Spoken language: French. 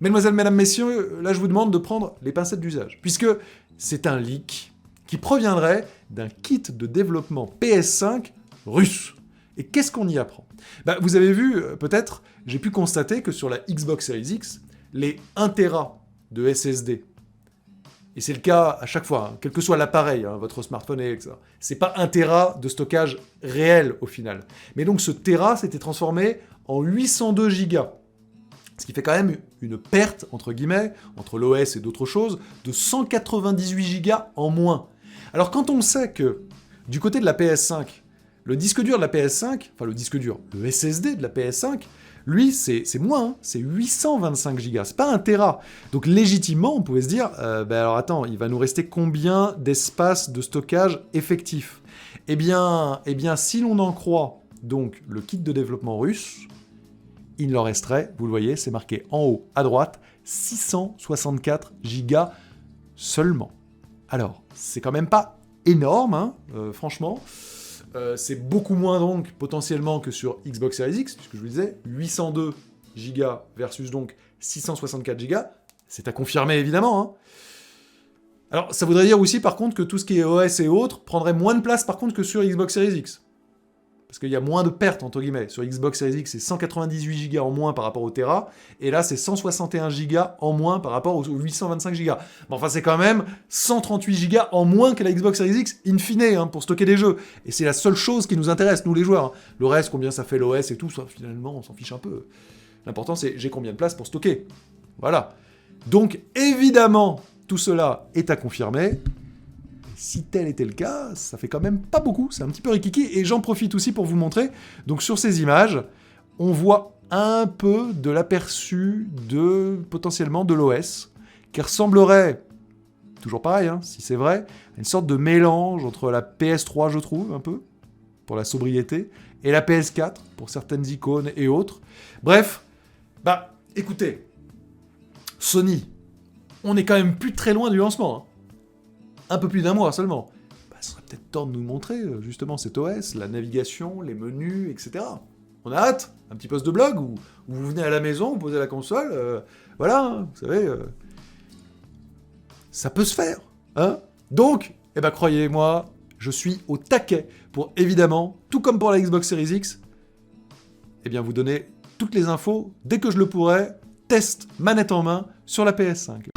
Mesdemoiselles, mesdames, messieurs, là je vous demande de prendre les pincettes d'usage, puisque c'est un leak qui proviendrait d'un kit de développement PS5 russe. Et qu'est-ce qu'on y apprend? Vous avez vu, peut-être, j'ai pu constater que sur la Xbox Series X, les 1 Tera de SSD, et c'est le cas à chaque fois, hein, quel que soit l'appareil, hein, votre smartphone, etc., c'est pas 1 Tera de stockage réel au final. Mais donc ce Tera s'était transformé en 802 Go. Ce qui fait quand même une perte, entre guillemets, entre l'OS et d'autres choses, de 198 Go en moins. Alors quand on sait que, du côté de la PS5, le disque dur de la PS5, enfin le disque dur, le SSD de la PS5, lui, c'est moins, hein, c'est 825 Go, c'est pas 1 Tera. Donc légitimement, on pouvait se dire, alors attends, il va nous rester combien d'espace de stockage effectif? Eh bien, si l'on en croit donc le kit de développement russe, il leur resterait, vous le voyez, c'est marqué en haut à droite, 664 Go seulement. Alors, c'est quand même pas énorme, hein, franchement. C'est beaucoup moins donc potentiellement que sur Xbox Series X, puisque je vous disais, 802 Go versus donc 664 Go, c'est à confirmer évidemment. Hein. Alors, ça voudrait dire aussi par contre que tout ce qui est OS et autres prendrait moins de place par contre que sur Xbox Series X. Parce qu'il y a moins de pertes, entre guillemets. Sur Xbox Series X, c'est 198 Go en moins par rapport au Tera, et là, c'est 161 Go en moins par rapport aux 825 Go. Bon, enfin, c'est quand même 138 Go en moins que la Xbox Series X, in fine, hein, pour stocker des jeux. Et c'est la seule chose qui nous intéresse, nous les joueurs. Hein. Le reste, combien ça fait l'OS et tout, ça, finalement, on s'en fiche un peu. L'important, c'est j'ai combien de place pour stocker. Voilà. Donc, évidemment, tout cela est à confirmer. Si tel était le cas, ça fait quand même pas beaucoup, c'est un petit peu rikiki, et j'en profite aussi pour vous montrer. Donc sur ces images, on voit un peu de l'aperçu de, potentiellement, de l'OS, qui ressemblerait, toujours pareil, hein, si c'est vrai, à une sorte de mélange entre la PS3, je trouve, un peu, pour la sobriété, et la PS4, pour certaines icônes et autres. Bref, écoutez, Sony, on est quand même plus très loin du lancement, hein. Un peu plus d'un mois seulement. Ce serait peut-être temps de nous montrer, justement, cet OS, la navigation, les menus, etc. On a hâte. Un petit post de blog où vous venez à la maison, vous posez la console, voilà, hein, vous savez, ça peut se faire. Hein. Donc, croyez-moi, je suis au taquet pour, évidemment, tout comme pour la Xbox Series X, vous donner toutes les infos dès que je le pourrai, test manette en main sur la PS5.